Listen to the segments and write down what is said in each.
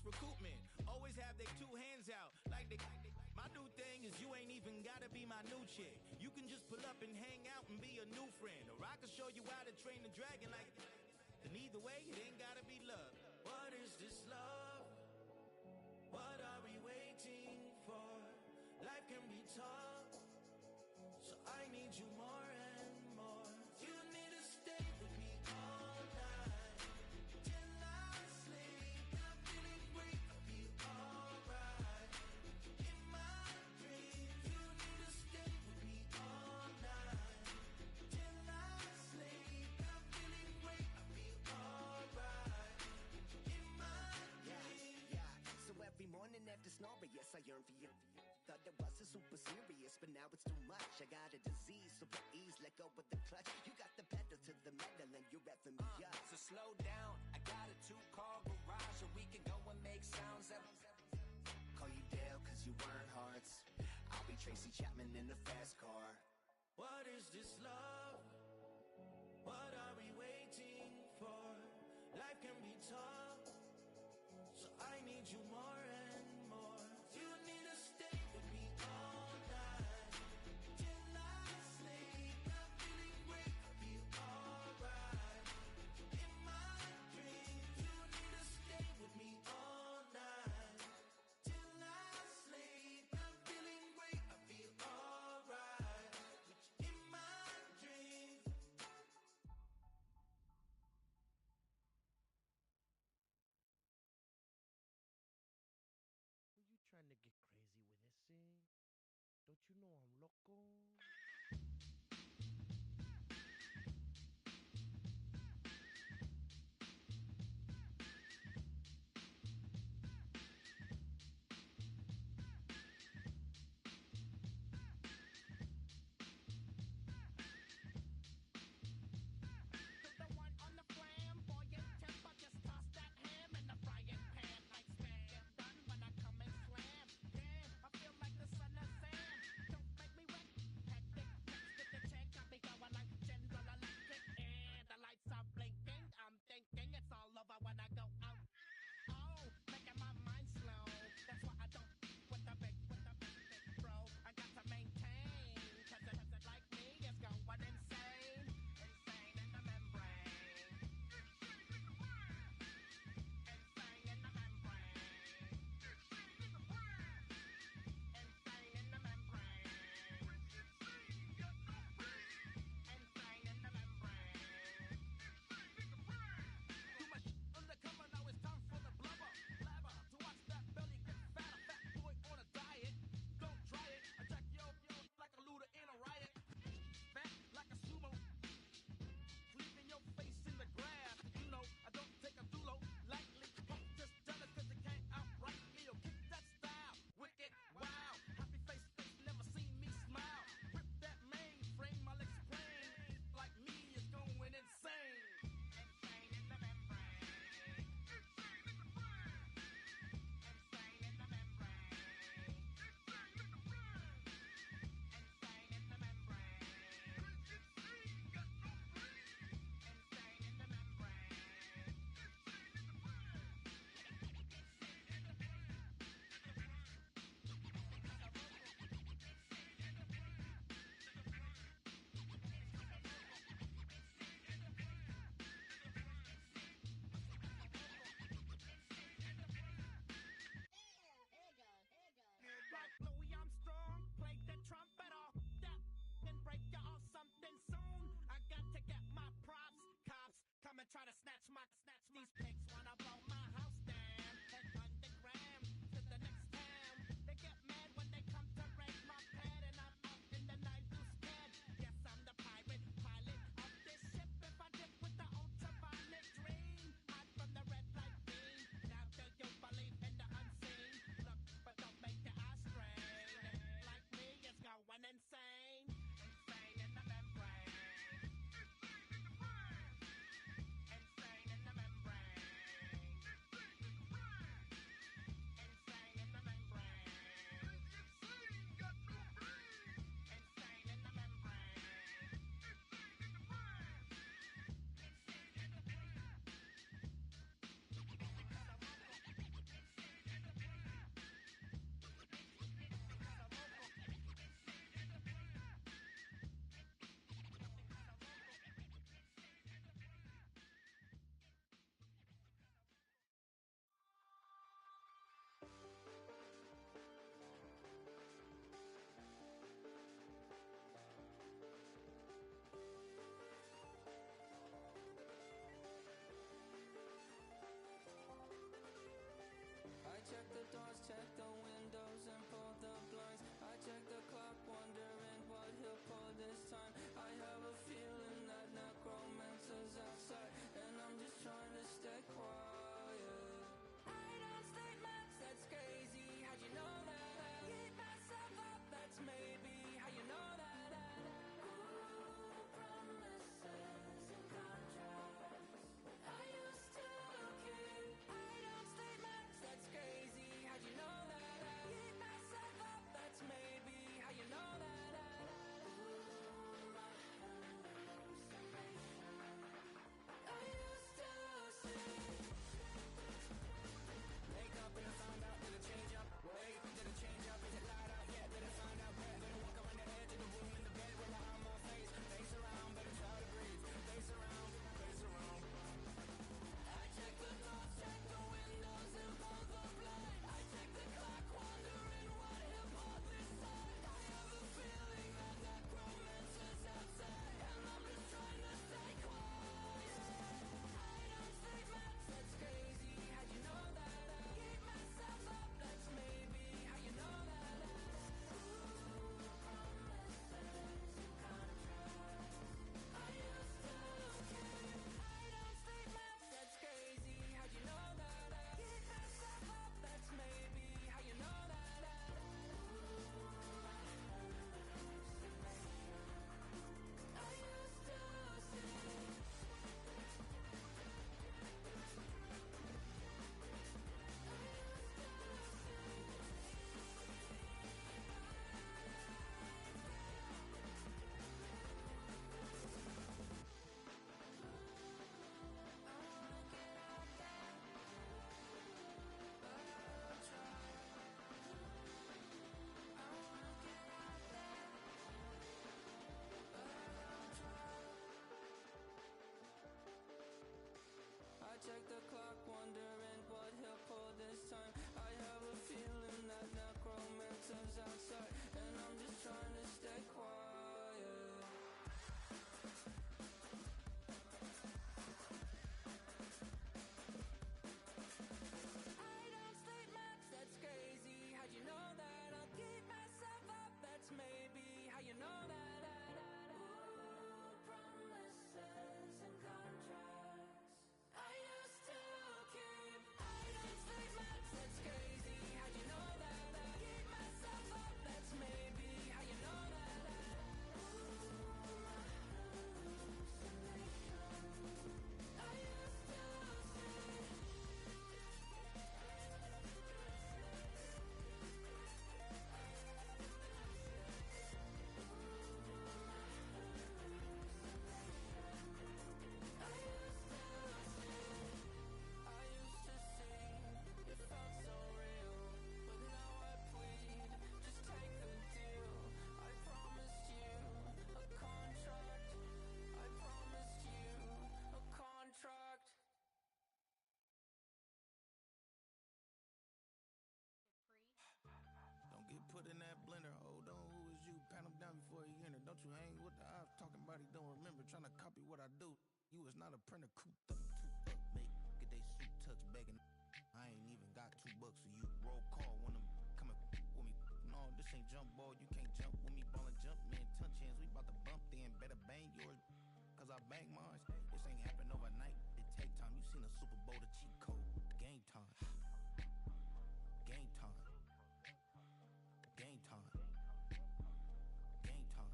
recoupment. Always have their two hands out, like they. My new thing is you ain't even gotta be my new chick. You can just pull up and hang out and be a new friend. Or I can show you how to train the dragon like. And either way, it ain't gotta be love. What is this love? What are we waiting for? Life can be tough, so I need you more and more. You need to stay with me all night till I sleep. I'm feeling great, I feel alright. In my dreams, you need to stay with me all night till I sleep. I'm feeling great, I feel alright. In my dreams. Yeah. So every morning after snoring, yes, I yearn for you. Thought it wasn't super serious, but now it's too much. I got a disease, so please let go with the clutch. You got the pedal to the metal and you're revving me up. So slow down, I got a 2-car garage, and we can go and make sounds of. Call you Dale, cause you weren't hearts. I'll be Tracy Chapman in the fast car. What is this love? What are we waiting for? Life can be tough, so I need you more and more. You need to stay with me all night till I sleep. I'm feeling great, I feel alright. In my dreams, you need to stay with me all night till I sleep. I'm feeling great, I feel alright. In my dreams. pat him down before he enter. Don't you hang with the eyes talking about he don't remember. Trying to copy what I do. You is not a printer, cooped up, toot up, mate. Get they suit tucks begging. I ain't even got $2 for you. Roll call when I'm coming with me. No, this ain't jump ball. You can't jump with me. Ballin' jump, man. Touch hands. We bout to bump then. Better bang yours. Cause I bang mine. This ain't happen overnight. It take time. You seen a Super Bowl, the cheat code. Game time. Game time. Game time. Game time.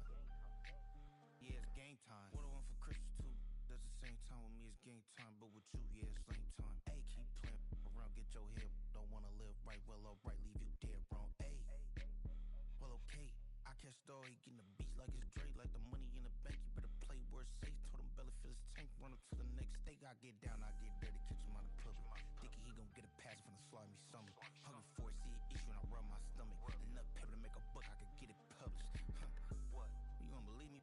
Yeah, it's game time. What I want for Christmas too. That's the same time with me, it's game time. But with you, yeah, it's lame time. Hey, keep playing around, get your head. Don't wanna live right, well, alright, leave you dead wrong. Hey, well, okay. I catch the dog, he getting the beats like it's Dre, like the money in the bank. You better play where it's safe. Told him belly fill his tank, run up to the next steak. I get down, I get dirty, catch him on the public. Thinking he gon' get a pass from the slide me stomach. Hungry for it, see an issue and I rub my stomach. Enough paper to make a book, I could get it published. What? You don't believe me?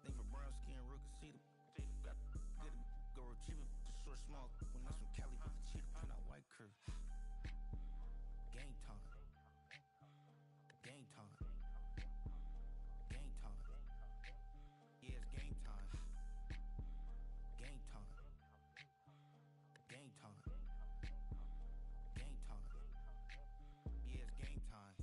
Think for brown skin, real can see them. Got good, go retrieve it, just short, small. When that's from Cali, with the cheetah print out white curve. Game time. Game time. Game time. Yeah, it's game time. Game time. Game time. Game time. Yeah, it's game time.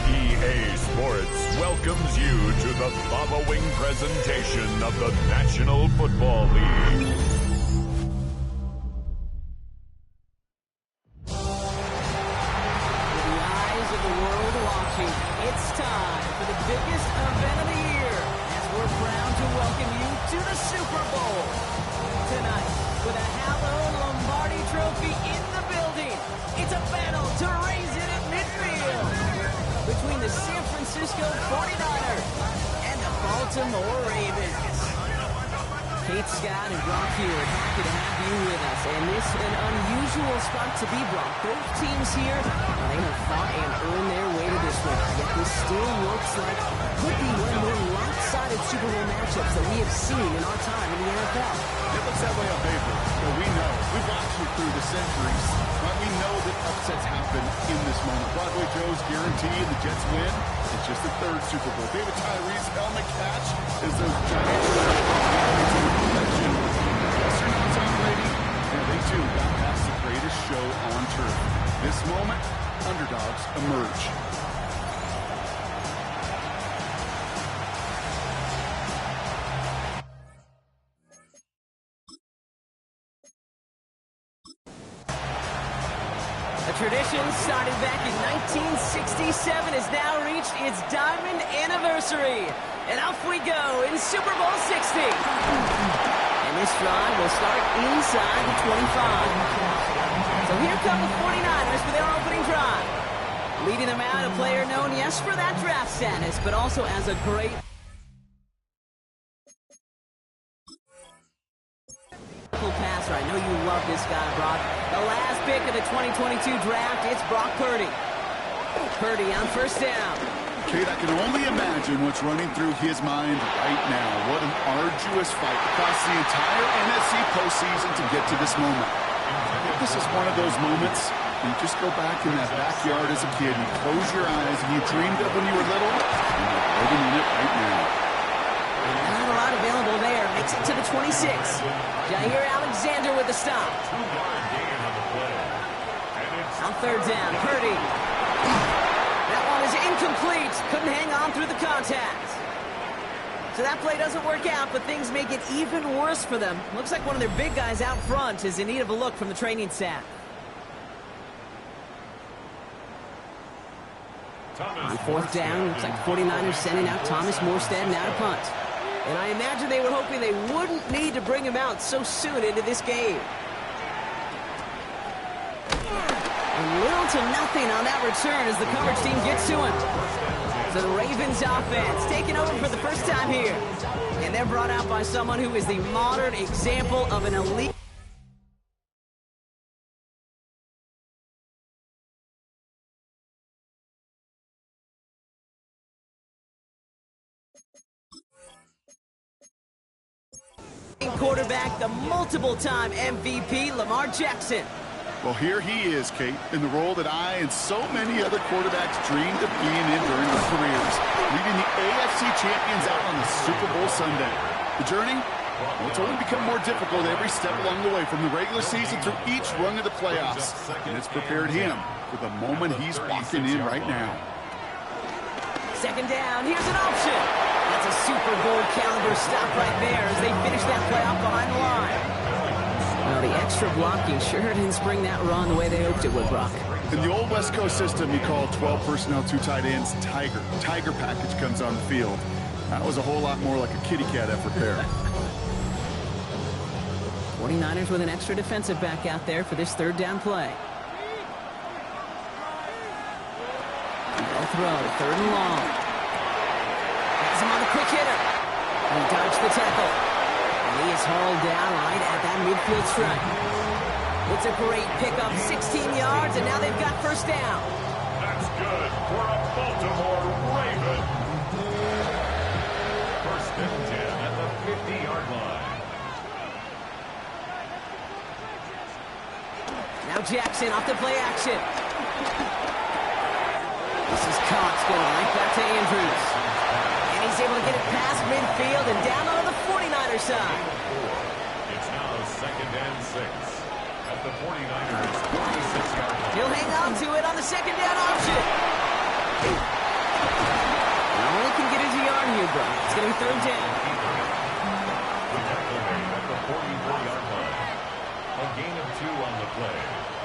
EA Sports welcomes you to the following presentation of the National Football League. With the eyes of the world watching, it's time for the biggest event of the year as we're proud to welcome you to the Super Bowl. Tonight, with a hallowed Lombardi trophy in the building, it's a battle to raise it at midfield between the San Francisco 49ers and the Baltimore Ravens. Kate Scott and Brock here, happy to have you with us. And this an unusual spot to be, Brock. Both teams here, they have fought and earned their way to this one. Yet this still looks like could be one of the more lopsided Super Bowl matchups that we have seen in our time in the NFL. It looks that way on paper, but we know. We've watched it through the centuries, but we know that upsets happen in this moment. Broadway Joe's guarantee and the Jets win. It's just the third Super Bowl. David Tyree's helmet catch is those Giants perfection. Western on Tom Brady, and they too got past the greatest show on turf. This moment, underdogs emerge. A tradition started back in 1967 has now reached its diamond anniversary. And off we go in Super Bowl 60. And this drive will start inside the 25. So here come the 49ers for their opening drive. Leading them out, a player known, yes, for that draft status, but also as a great passer. I know you love this guy, Brock. The last pick of the 2022 draft, it's Brock Purdy. Purdy on first down. Kate, I can only imagine what's running through his mind right now. What an arduous fight across the entire NFC postseason to get to this moment. This is one of those moments you just go back in that backyard as a kid, you close your eyes, and you dreamed of when you were little, and you're living in it right now. Not a lot available there. They takes it to the 26. Jair Alexander with the stop. On third down, Purdy. That one is incomplete. Couldn't hang on through the contact. So that play doesn't work out, but things make it even worse for them. Looks like one of their big guys out front is in need of a look from the training staff. On fourth down, looks like the 49ers sending out Thomas Morstead now to punt. And I imagine they were hoping they wouldn't need to bring him out so soon into this game. And little to nothing on that return as the coverage team gets to him. So the Ravens offense taking over for the first time here. And they're brought out by someone who is the modern example of an elite. Quarterback, the multiple-time MVP, Lamar Jackson. Well, here he is, Kate, in the role that I and so many other quarterbacks dreamed of being in during their careers, leading the AFC champions out on the Super Bowl Sunday. The journey? Well, it's only become more difficult every step along the way, from the regular season through each rung of the playoffs, and it's prepared him for the moment he's walking in right now. Second down, here's an option. That's a Super Bowl caliber stop right there as they finish that play off behind the line. Well, the extra blocking sure didn't spring that run the way they hoped it would, Brock. In the old West Coast system, you call 12 personnel, 2 tight ends, Tiger. Tiger package comes on the field. That was a whole lot more like a kitty cat effort there. 49ers with an extra defensive back out there for this third down play. Throw, third and long. Has him on the quick hitter. And he dodged the tackle. And he is hauled down right at that midfield stripe. It's a great pickup, 16 yards, and now they've got first down. That's good for a Baltimore Raven. First and 10 at the 50-yard line. Now Jackson off the play action. This is Cox going right back to Andrews. And he's able to get it past midfield and down on the 49er side. It's now second and 6 at the 49ers 46-yard line. He'll hang on to it on the second down option. Only can get his yard here, bro. It's going to be third down. At the 44-yard line. A gain of 2 on the play.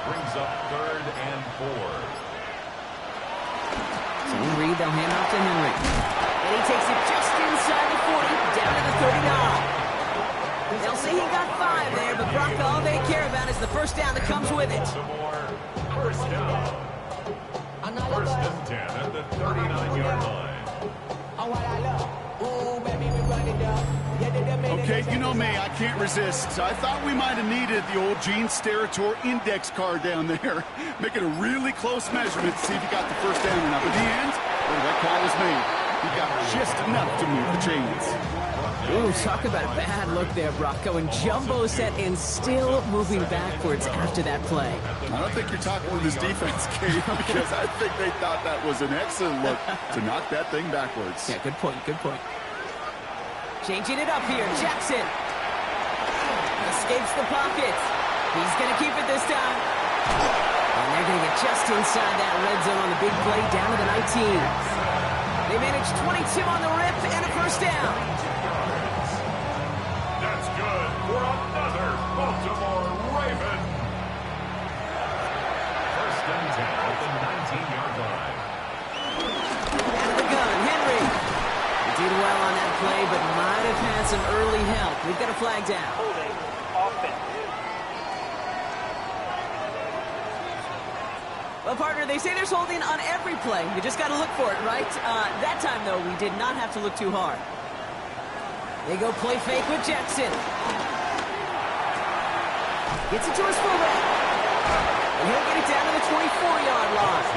Brings up third and 4. So Reed, they'll hand off to Henry. And he takes it just inside the 40, down to the 39. They'll say he got 5 there, but Brock, all they care about is the first down that comes with it. First down. First and 10 at the 39-yard line. Okay, you know me, I can't resist. So I thought we might have needed the old Gene Steratore index card down there, making a really close measurement to see if he got the first down or not. But in the end, well, that call was made. He got just enough to move the chains. Ooh, talk about a bad look there, Brock. Going jumbo set and still moving backwards after that play. I don't think you're talking with this defense, Kate, because I think they thought that was an excellent look to knock that thing backwards. Yeah, good point, good point. Changing it up here, Jackson. Escapes the pocket. He's going to keep it this time. And they're going to get just inside that red zone on the big play down to the 19. They managed 22 on the rip and a first down. That's good for another Baltimore Raven. First and 10 at the 19-yard line. Out of the gun, Henry. He did well on that play, but might have had some early help. We've got a flag down. Well, partner, they say there's holding on every play. You just got to look for it, right? That time, though, we did not have to look too hard. They go play fake with Jackson. Gets it to his fullback. And he'll get it down to the 24-yard line.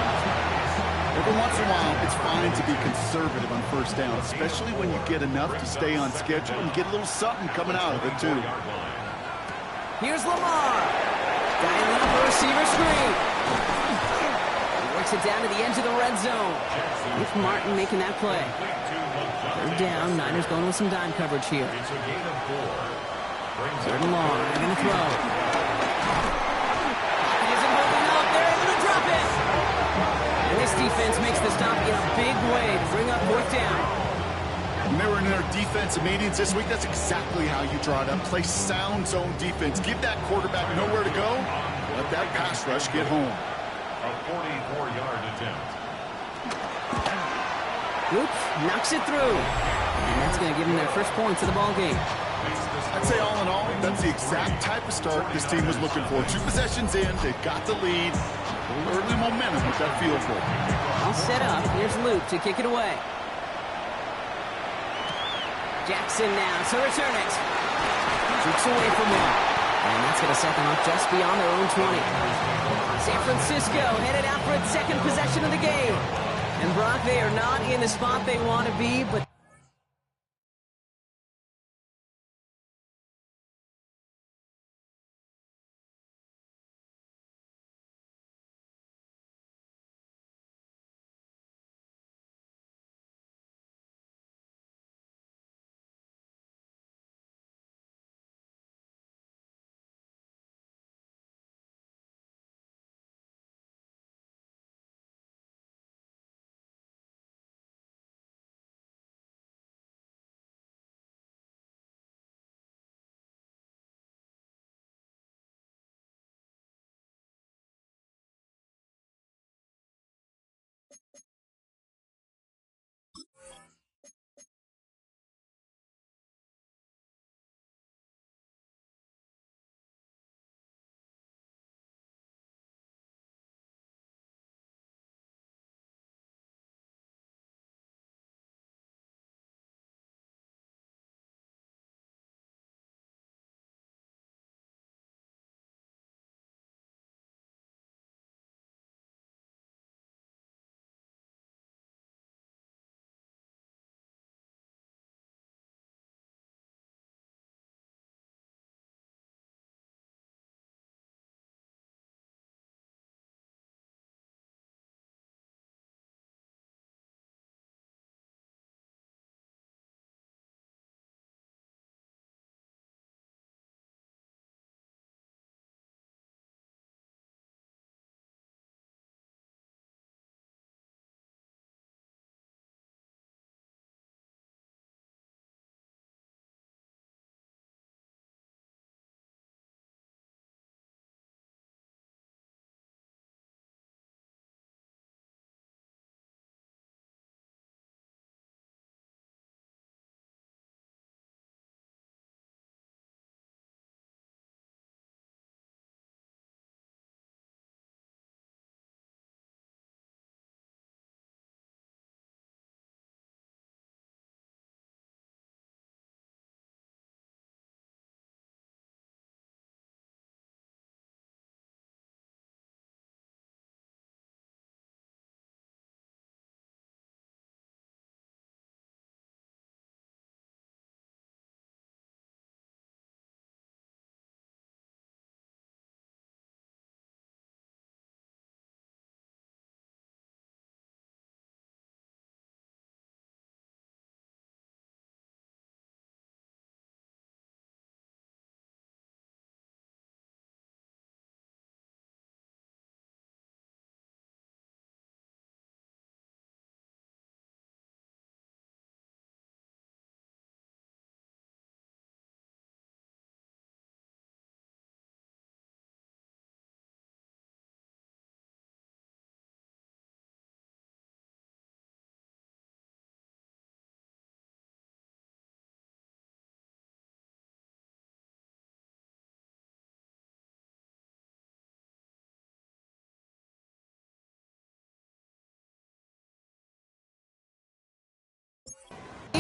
Every once in a while, it's fine to be conservative on first down, especially when you get enough to stay on schedule and get a little something coming out of it, too. Here's Lamar. Dialing up a receiver screen. knocks it down to the edge of the red zone. With Martin making that play. Third down, Niners going with some dime coverage here. Third and long, they're going to throw. He isn't holding up, they're able to drop it. And this defense makes the stop in a big way to bring up fourth down. When they were in their defensive meetings this week, that's exactly how you draw it up. Play sound zone defense. Give that quarterback nowhere to go. Let that pass rush get home. A 44-yard attempt. Oops, knocks it through. And that's going to give them their first points of the ball game. I'd say all in all, that's the exact type of start this team was looking for. 2 possessions in, they've got the lead. Early momentum with that field goal. All set up. Here's Luke to kick it away. Jackson now to return it. Shoots away from one. And that's going to set them up just beyond their own 20. San Francisco headed out for its second possession of the game. And Brock, they are not in the spot they want to be, but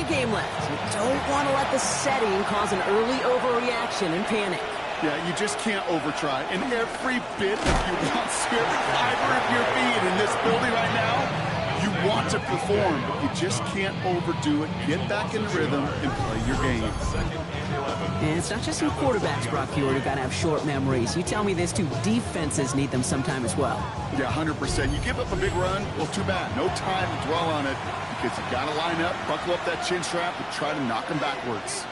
game left. You don't want to let the setting cause an early overreaction and panic. Yeah, you just can't overtry. And every bit of you want to, every fiber of your being in this building right now You want to perform, but you just can't overdo it. Get back in the rhythm and play your game. And it's not just some quarterbacks, Brock Huard, who got to have short memories. You tell me this too, defenses need them sometime as well. Yeah, 100%. You give up a big run, well, too bad. No time to dwell on it because you got to line up, buckle up that chin strap, and try to knock them backwards.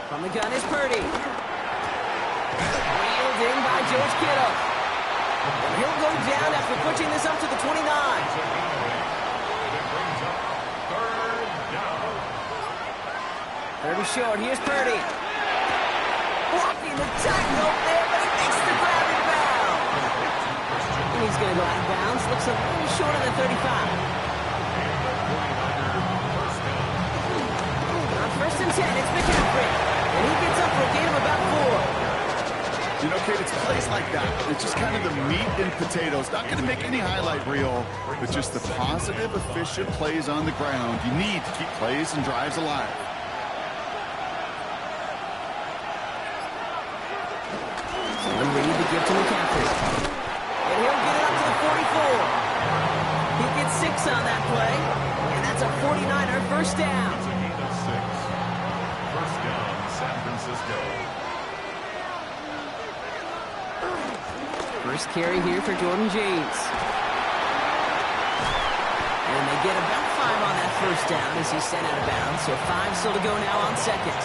From the gun is Purdy. Wheeled in by George Kittle. And he'll go down after pushing this up to the 29. Third and short. Here's Purdy. Blocking the tackle there, but he makes the grab and bound. And he's going to go out of bounds. Looks a little short of the 35. On first and 10, it's McCaffrey. And he gets up for a gain of about 4. You know, Kate, it's plays like that. It's just kind of the meat and potatoes. Not going to make any highlight reel, but just the positive, efficient plays on the ground. You need to keep plays and drives alive. So the lead to give to McCaffrey. And he'll get it up to the 44. He gets 6 on that play, and that's a 49er first down. First down, San Francisco. First carry here for Jordan James. And they get about 5 on that first down as he's sent out of bounds. So 5 still to go now on second.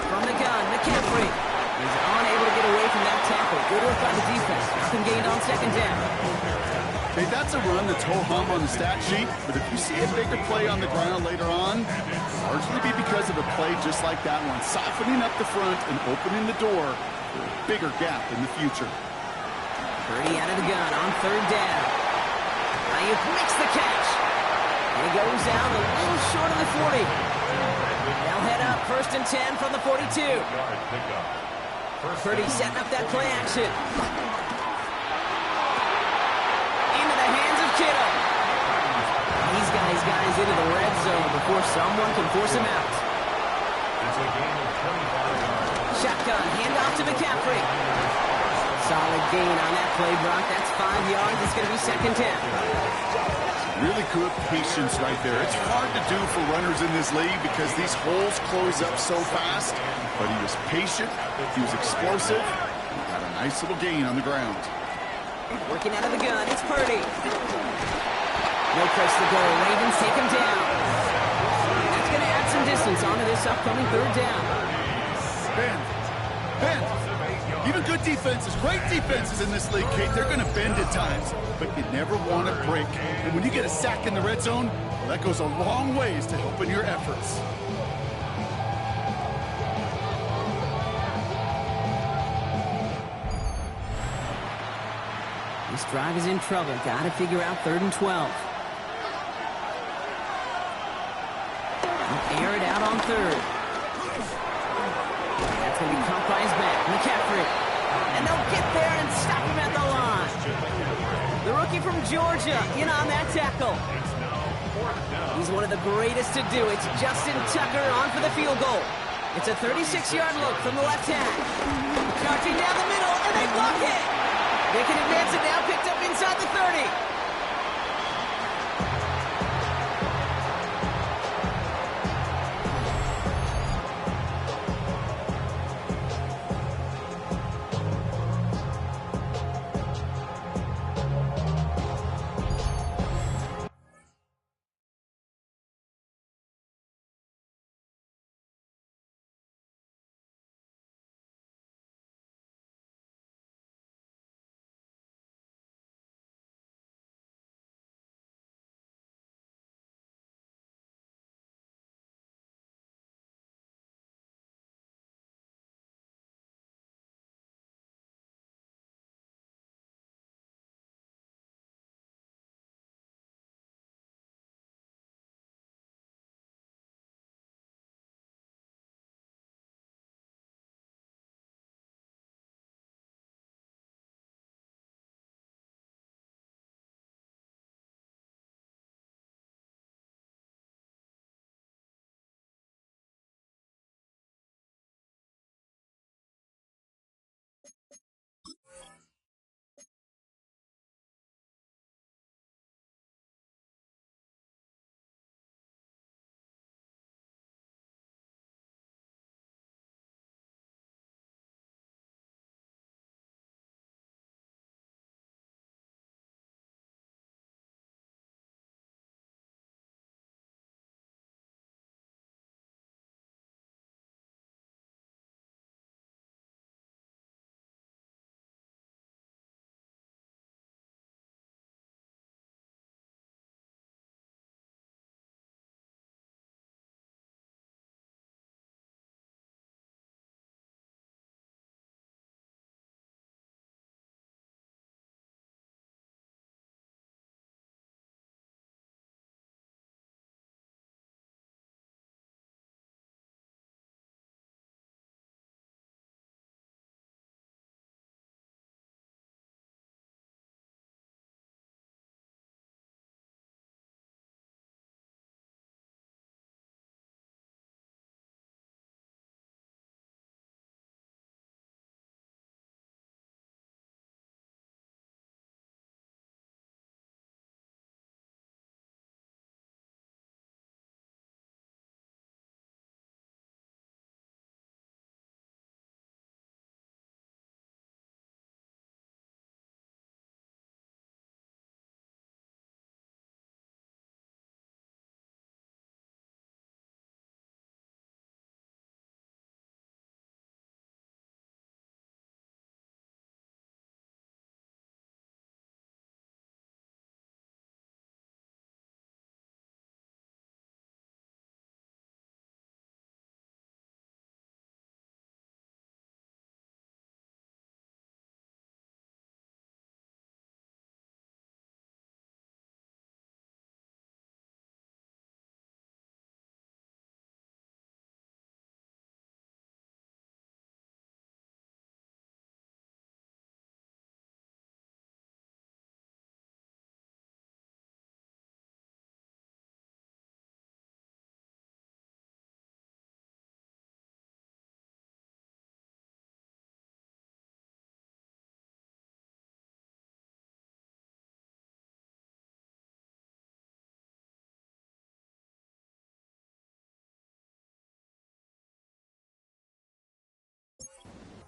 From the gun, McCaffrey. He's unable to get away from that tackle. Good work by the defense. Nothing gained on second down. Hey, that's a run that's ho-hum on the stat sheet, but if you see a bigger play on the ground later on, largely be because of a play just like that one, softening up the front and opening the door for a bigger gap in the future. Purdy out of the gun on third down. Ayuk makes the catch. And he goes down a little short of the 40. They'll head up first and 10 from the 42. Purdy setting up that play action. Into the hands of Kittle. These guys got us into the red zone before someone can force him out. Shotgun, handoff to McCaffrey. Solid gain on that play, Brock. That's 5 yards. It's going to be second down. Really good patience right there. It's hard to do for runners in this league because these holes close up so fast, but he was patient, he was explosive, he got a nice little gain on the ground. Working out of the gun, it's Purdy. No place to go. Ravens take him down. That's going to add some distance onto this upcoming third down. Bend. Even good defenses, great defenses in this league, Kate, they're going to bend at times, but you never want to break. And when you get a sack in the red zone, well, that goes a long ways to helping your efforts. This drive is in trouble. Got to figure out third and 12. Air it out on third. That's going to be caught by his back. McCaffrey. And they'll get there and stop him at the line. The rookie from Georgia in on that tackle. He's one of the greatest to do. It's Justin Tucker on for the field goal. It's a 36-yard look from the left hand. Charging down the middle, and they block it. They can advance it now, picked up inside the 30.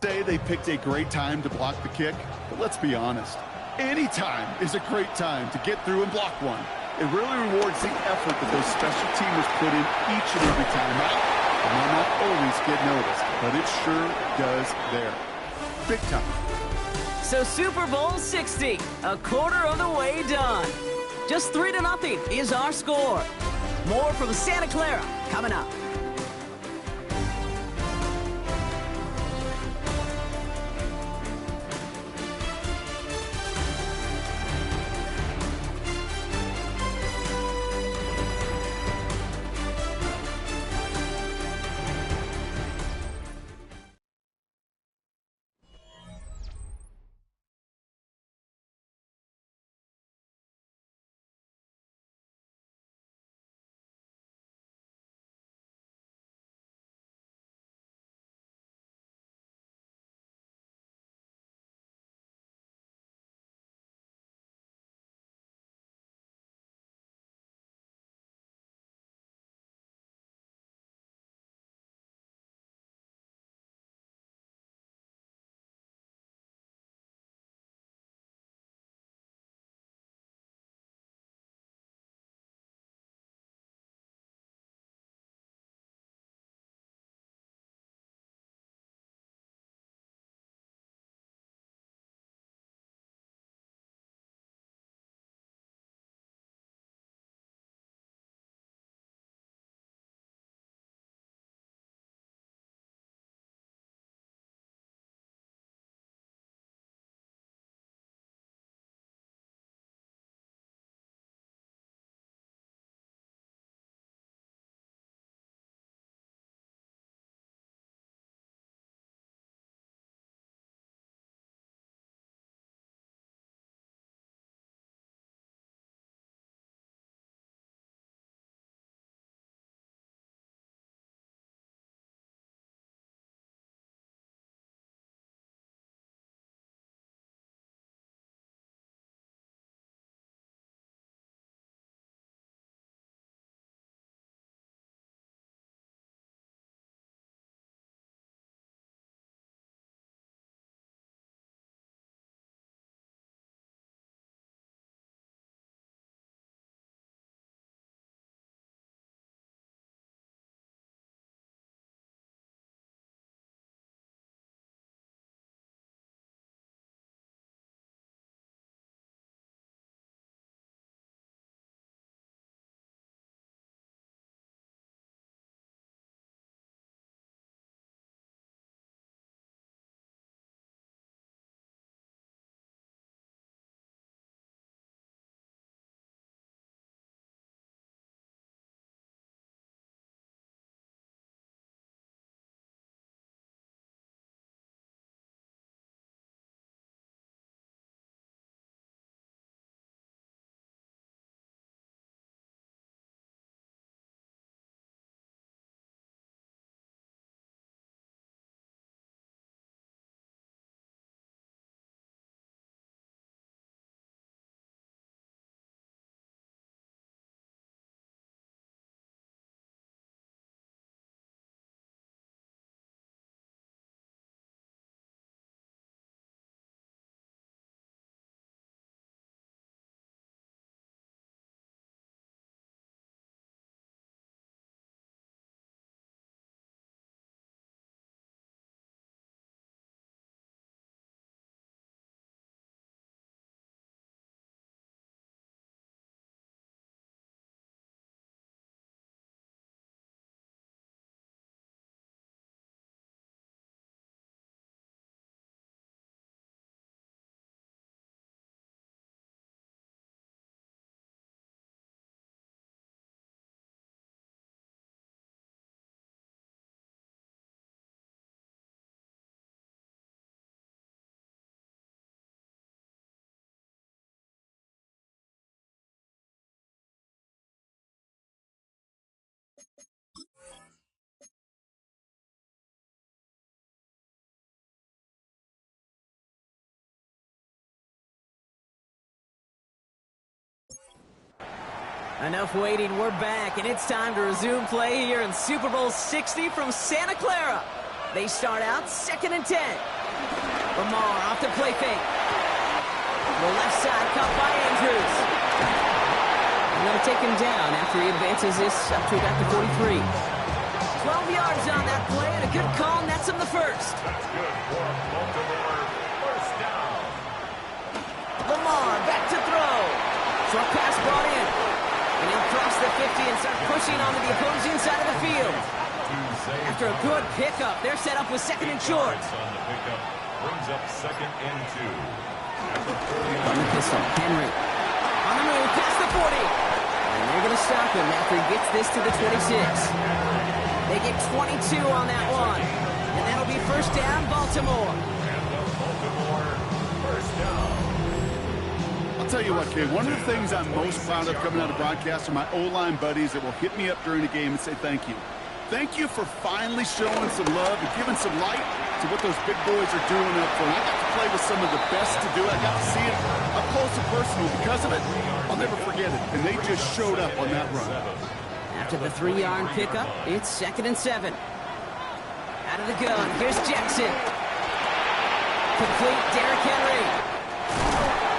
Say they picked a great time to block the kick, but let's be honest. Any time is a great time to get through and block one. It really rewards the effort that those special teamers put in each and every time out. It might not always get noticed, but it sure does there. Big time. So Super Bowl 60, a quarter of the way done. Just 3-0 is our score. More from Santa Clara coming up. Enough waiting, we're back, and it's time to resume play here in Super Bowl 60 from Santa Clara. They start out 2nd and 10. Lamar off the play fake. The left side caught by Andrews. And they'll take him down after he advances this up to about the 43. 12 yards on that play, and a good call nets him the first. That's good for Baltimore. First down. Lamar back to throw. Short pass brought in. And he'll cross the 50 and start pushing onto the opposing side of the field. After a good pickup, they're set up with 2nd and short. On the pickup brings up 2nd and 2. On the pistol, Henry. On the move, past the 40. And they're going to stop him after he gets this to the 26. They get 22 on that one. And that'll be first down, Baltimore. And the Baltimore first down. I'll tell you what, Kay, one of the things I'm most proud of coming out of broadcast are my O-line buddies that will hit me up during the game and say thank you. Thank you for finally showing some love and giving some light to what those big boys are doing up front. I got to play with some of the best to do it. I got to see it up close and personal. Because of it, I'll never forget it. And they just showed up on that run. After the 3-yard pickup, it's 2nd and 7. Out of the gun, here's Jackson. Complete, Derrick Henry.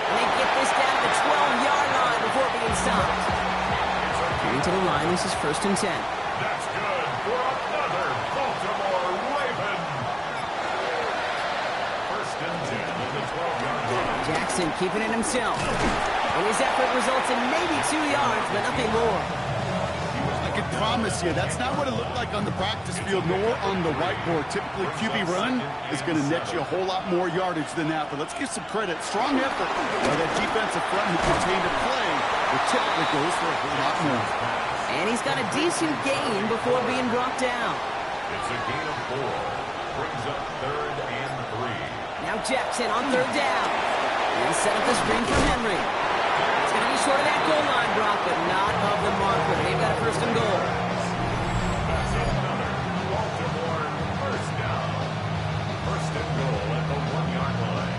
And they get this down to the 12-yard line before being stopped. Getting to the line, this is 1st and 10. That's good for another Baltimore Raven. 1st and 10 on the 12-yard line. Jackson keeping it himself. And his effort results in maybe 2 yards, but nothing more. I can promise you, that's not what it looked like on the practice field nor on the whiteboard. Typically, QB run is going to net you a whole lot more yardage than that. But let's give some credit. Strong effort by that defensive front who contained a play that typically goes for a whole lot more. And he's got a decent gain before being brought down. It's a gain of 4. Brings up 3rd and 3. Now Jackson on 3rd down. He'll set up the screen for Henry. It's going to be short of that goal line, Brock, but not of the marker. They've got a 1st and goal. That's another Baltimore first down. 1st and goal at the 1-yard line.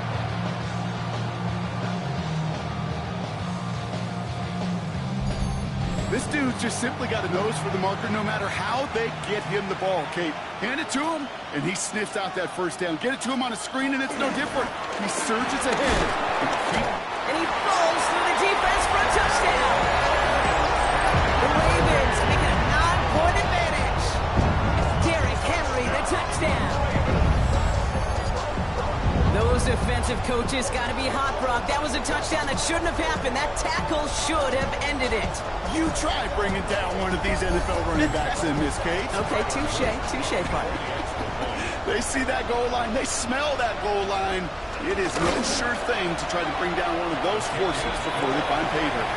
This dude just simply got a nose for the marker no matter how they get him the ball, Kate. Hand it to him, and he sniffs out that first down. Get it to him on a screen, and it's no different. He surges ahead. And he falls through the defense for a touchdown. The Ravens make it a 9-point advantage. Derrick Henry, the touchdown. Those defensive coaches got to be hot, Brock. That was a touchdown that shouldn't have happened. That tackle should have ended it. You try bringing down one of these NFL running backs in, Miss Kate. Okay, touche, buddy. They see that goal line. They smell that goal line. It is no sure thing to try to bring down one of those horses before they find pay dirt.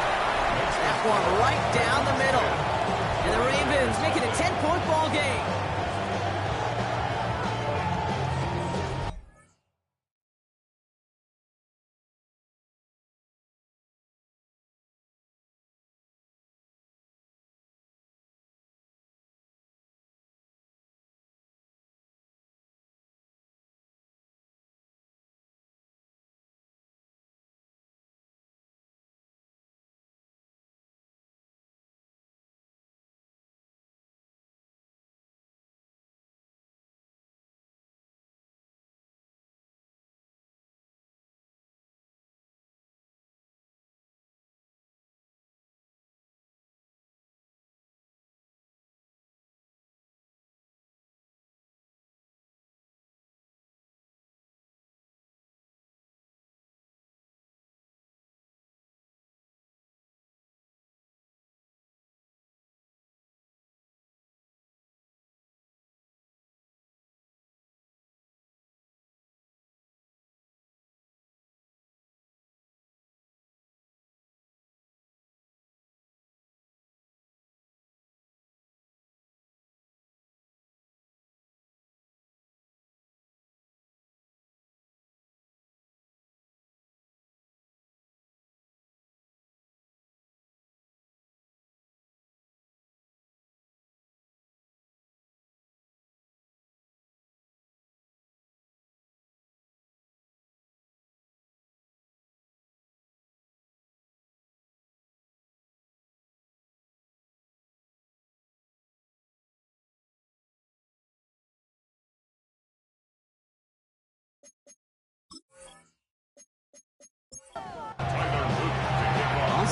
That one right down the middle. And the Ravens make it a 10-point ball game.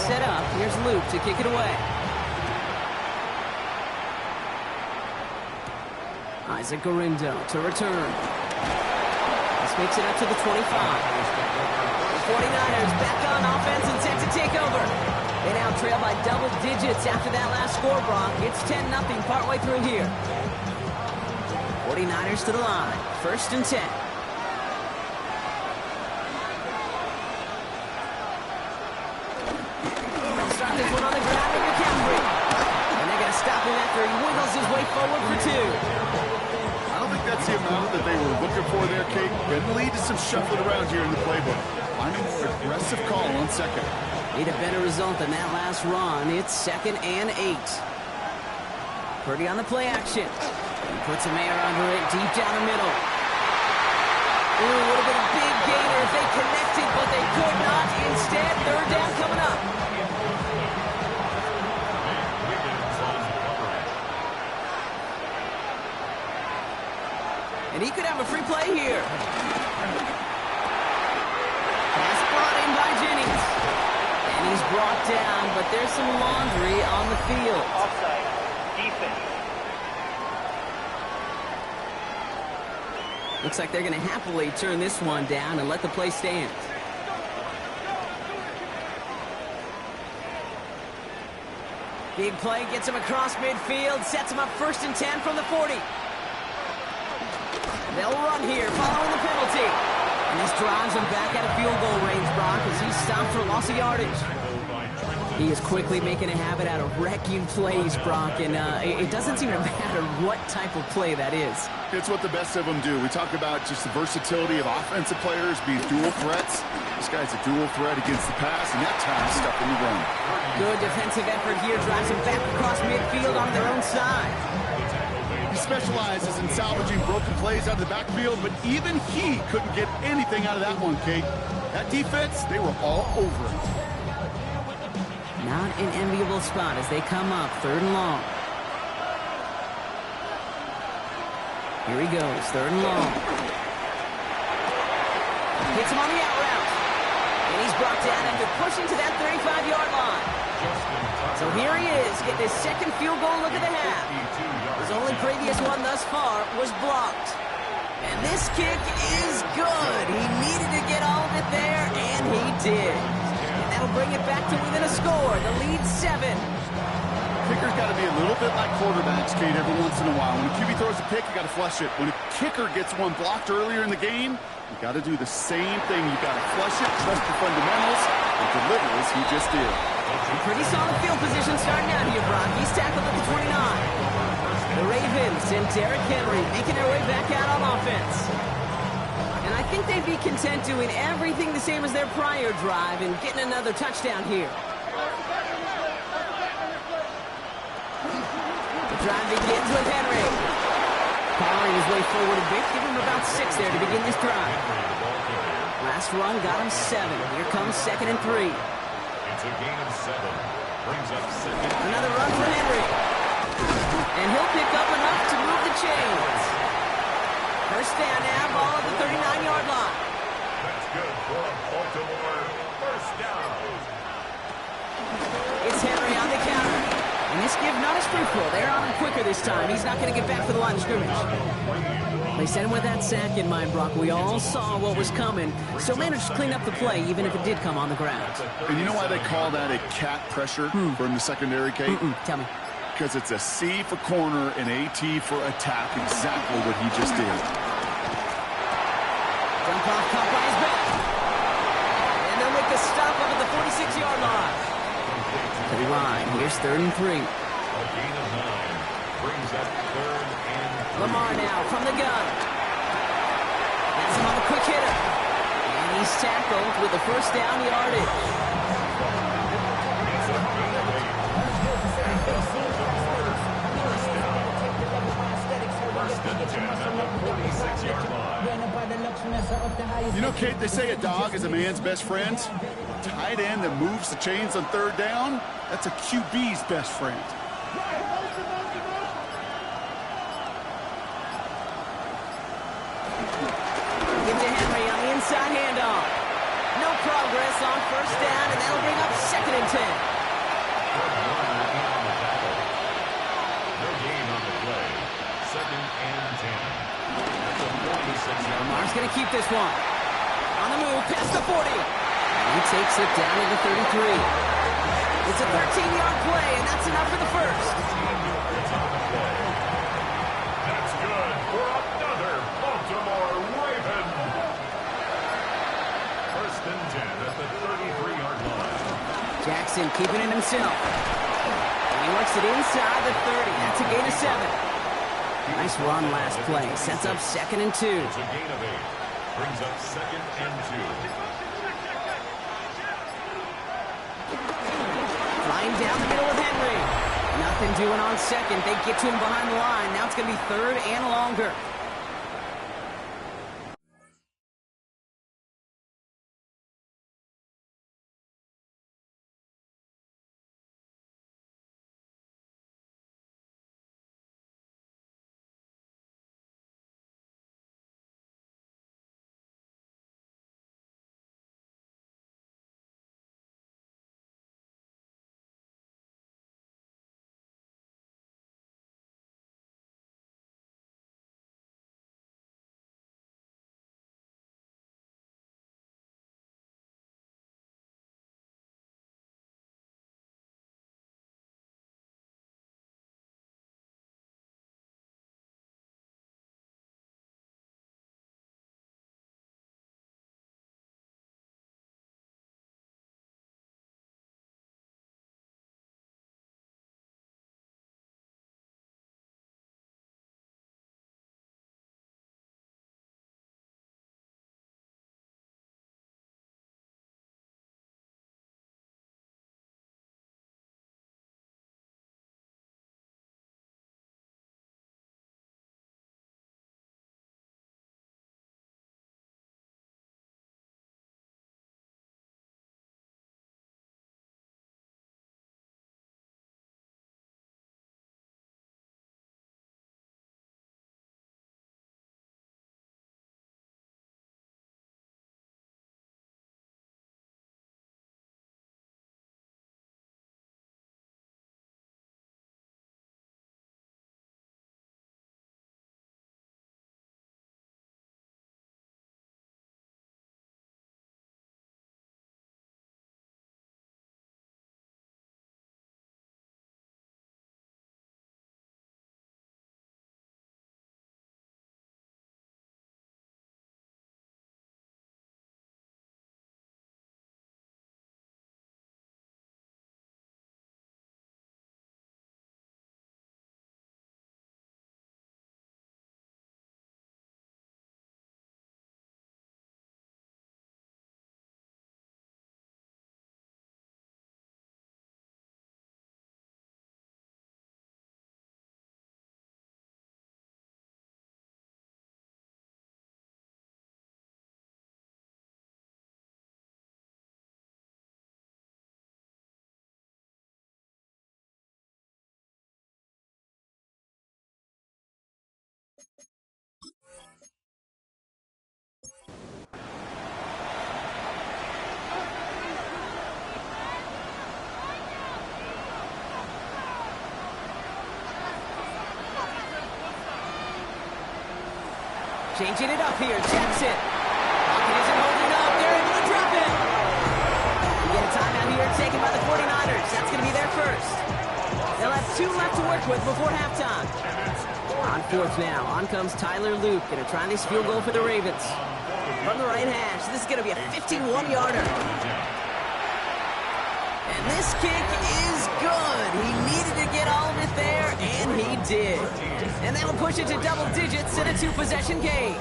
set up. Here's Luke to kick it away. Isaac Gorindo to return. This makes it up to the 25. The 49ers back on offense and set to take over. They now trail by double digits after that last score, Brock. It's 10-0 partway through here. 49ers to the line. 1st and 10. They'll start this one on the ground with McCaffrey. And they're going to stop him after he wiggles his way forward for 2. I don't think that's the amount that they were looking for there, Kate. Going to lead to some shuffling around here in the playbook. Finding a more aggressive call on second. Need a better result than that last run. It's 2nd and 8. Purdy on the play action. He puts a Mayer under it deep down the middle. Ooh, would have been a big gainer if they connected, but they could not. Instead, 3rd down coming up. And he could have a free play here. Pass brought in by Jennings. And he's brought down, but there's some laundry on the field. Offside. Defense. Looks like they're going to happily turn this one down and let the play stand. Big play gets him across midfield, sets him up 1st and 10 from the 40. They'll run here following the penalty. And this drives him back out of field goal range, Brock, as he's stopped for loss of yardage. He is quickly making a habit out of wrecking plays, Brock, and it doesn't seem to matter what type of play that is. It's what the best of them do. We talk about just the versatility of offensive players being dual threats. This guy's a dual threat against the pass, and that time stuff in the run. Good defensive effort here, drives him back across midfield on their own side. He specializes in salvaging broken plays out of the backfield, but even he couldn't get anything out of that one, Kate. That defense, they were all over it. Not an enviable spot as they come up 3rd and long. Here he goes, 3rd and long. Hits him on the out route. And he's brought down after pushing to that 35-yard line. So here he is, getting his 2nd field goal look at the half. His only previous one thus far was blocked. And this kick is good. He needed to get all of it there, and he did. And that'll bring it back to within a score. The lead 7. Kicker's got to be a little bit like quarterbacks, Kate, every once in a while. When a QB throws a pick, you got to flush it. When a kicker gets one blocked earlier in the game, you got to do the same thing. You got to flush it, trust the fundamentals, and deliver as he just did. Pretty solid field position starting out here, Brock. He's tackled at the 29. The Ravens and Derrick Henry making their way back out on offense. And I think they'd be content doing everything the same as their prior drive and getting another touchdown here. The drive begins with Henry. Powering his way forward a bit, give him about 6 there to begin this drive. Last run got him 7. Here comes 2nd and 3. It's a gain of 7. Brings up 2nd. Another run for Henry. And he'll pick up enough to move the chains. 1st down now, ball at the 39-yard line. That's good for a Baltimore 1st down. It's Henry on the counter. And this give not as fruitful. They're on him quicker this time. He's not going to get back to the line of scrimmage. They sent him with that sack in mind, Brock. We all saw what was coming. Still managed to clean up the play, even if it did come on the ground. And you know why they call that a cat pressure from the secondary, Kate? Tell me. Because it's a C for corner and AT for attack, exactly what he just did. Jump off, caught by his back. And they'll make the stop up at the 46-yard line. To the line, here's 3rd and 3. A gain of 9. Brings up 3rd and 3. Lamar now from the gun. Has him on the quick hitter. And he's tackled with the 1st down yardage. It's a gain of 8. First and 10 at the 46-yard line. You know, Kate, they say a dog is a man's best friend. A tight end that moves the chains on 3rd down, that's a QB's best friend. Give to Henry on the inside handoff. No progress on first down, and that'll bring up 2nd and 10. No gain on the play. 2nd and 10. That's a 46-yard. Lamar's going to keep this one. On the move, past the 40. He takes it down to the 33. It's a 13-yard play, and that's enough for the first. That's good for another Baltimore Raven. 1st and 10 at the 33-yard line. Jackson keeping it himself. And he works it inside the 30. That's a gain of 7. Nice run last play. Sets up 2nd and 2. It's a gain of 8. Brings up 2nd and 2. Flying down the middle with Henry. Nothing doing on 2nd. They get to him behind the line. Now it's going to be 3rd and longer. Changing it up here, Jackson. Pocket isn't holding up. They're able to drop it. We get a timeout here taken by the 49ers. That's going to be their first. They'll have 2 left to work with before halftime. On 4th now, on comes Tyler Luke. Going to try this field goal for the Ravens. From the right hash, this is going to be a 51-yarder. And this kick is good. He needed to get all of it there, and he did. And that'll push it to double digits in a 2-possession game.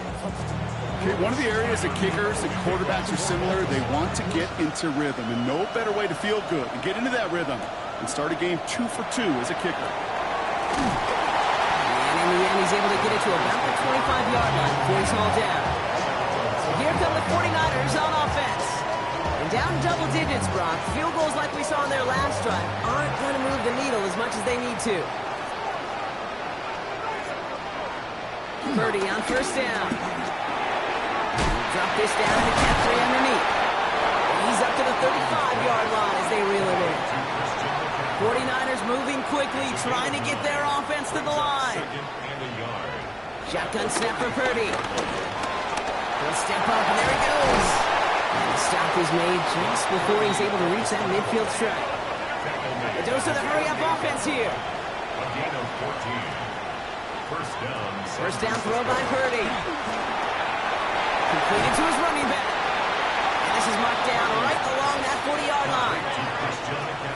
Okay, one of the areas that kickers and quarterbacks are similar, they want to get into rhythm, and no better way to feel good and get into that rhythm and start a game 2 for 2 as a kicker. And in the end, he's able to get it to about the 25-yard line before he's hauled down. So here come the 49ers on offense. And down double digits, Brock. Field goals like we saw in their last drive aren't going to move the needle as much as they need to. Purdy on first down. Drop this down to McCaffrey underneath. He's up to the 35-yard line as they reel him in. 49ers moving quickly, trying to get their offense to the line. Shotgun snap for Purdy. He'll step up, and there he goes. And the stop is made just before he's able to reach that midfield strike. The dose of the hurry-up offense here. A gain of 14. First down throw by Purdy. Completed to his running back. And this is marked down right along that 40-yard line.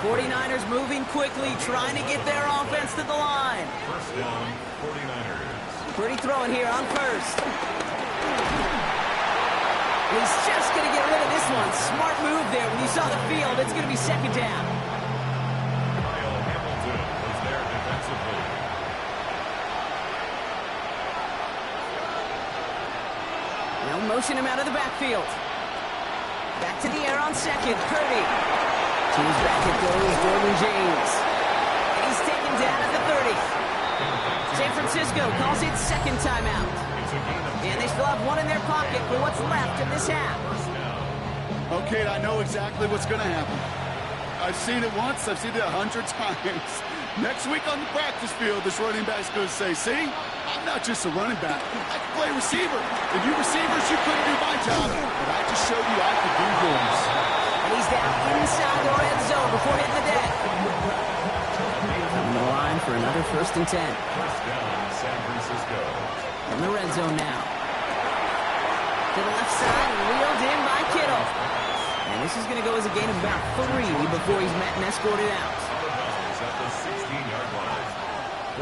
49ers moving quickly, trying to get their offense to the line. First down, 49ers. Purdy throwing here on first. He's just going to get rid of this one. Smart move there. When you saw the field, it's going to be second down. Kyle Hamilton was there defensively. They'll motion him out of the backfield. Back to the air on second. Purdy. To his back it goes, Jordan James. And he's taken down at the 30. San Francisco calls it second timeout. And they still have one in their pocket for what's left in this half. Okay, I know exactly what's going to happen. I've seen it once. I've seen it 100 times. Next week on the practice field, this running back's going to say, see, I'm not just a running back. I can play receiver. And you receivers, you couldn't do my job. But I just showed you I could do yours. And he's down inside the red zone before hitting the deck. On the line for another 1st and 10. First down, San Francisco. From the red zone now. To the left side, wheeled in by Kittle. And this is going to go as a gain of about 3 before he's met and escorted out. At the 16-yard line.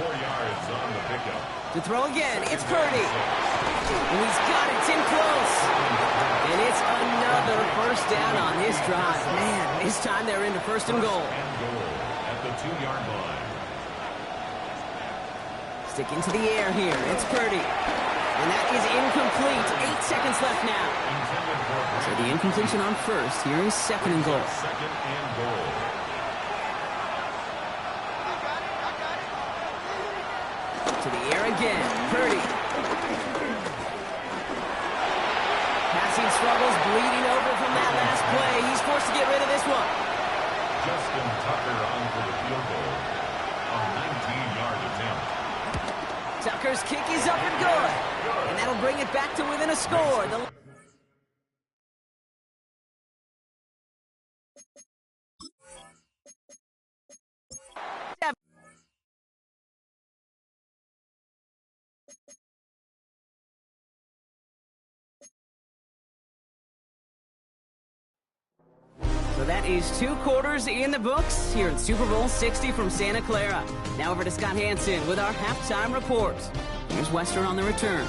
4 yards on the pickup. To throw again, it's Purdy. And he's got it, it's in close. And it's another first down on this drive. Man, this time they're into 1st and goal. And goal at the 2-yard line. Stick into the air here, it's Purdy. And that is incomplete. 8 seconds left now. So the incompletion on first. Here is 2nd and goal. Second and goal. To the air again. Purdy. Passing struggles, bleeding over from that last play. He's forced to get rid of this one. Justin Tucker on for the field goal. A 19-yard attempt. Tucker's kick is up and good. And that'll bring it back to within a score. So that is 2 quarters in the books here at Super Bowl 60 from Santa Clara. Now over to Scott Hansen with our halftime report. Here's Western on the return.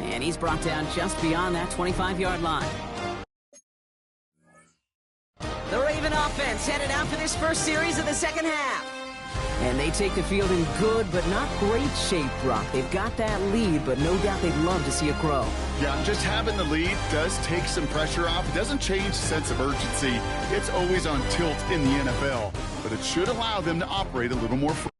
And he's brought down just beyond that 25-yard line. The Raven offense headed out for this first series of the second half. And they take the field in good but not great shape, Brock. They've got that lead, but no doubt they'd love to see it grow. Yeah, just having the lead does take some pressure off. It doesn't change the sense of urgency. It's always on tilt in the NFL, but it should allow them to operate a little more freely.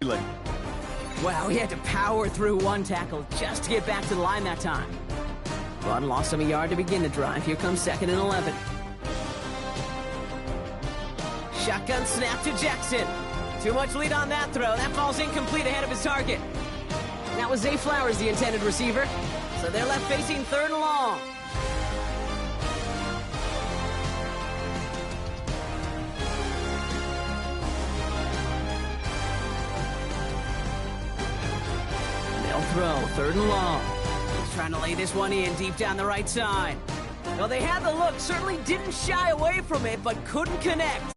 Wow, he had to power through one tackle just to get back to the line that time. But lost him a yard to begin the drive. Here comes 2nd and 11. Shotgun snap to Jackson. Too much lead on that throw. That falls incomplete ahead of his target. That was Zay Flowers, the intended receiver. So they're left facing 3rd and long. They'll throw 3rd and long. He's trying to lay this one in deep down the right side. Well, they had the look, certainly didn't shy away from it, but couldn't connect.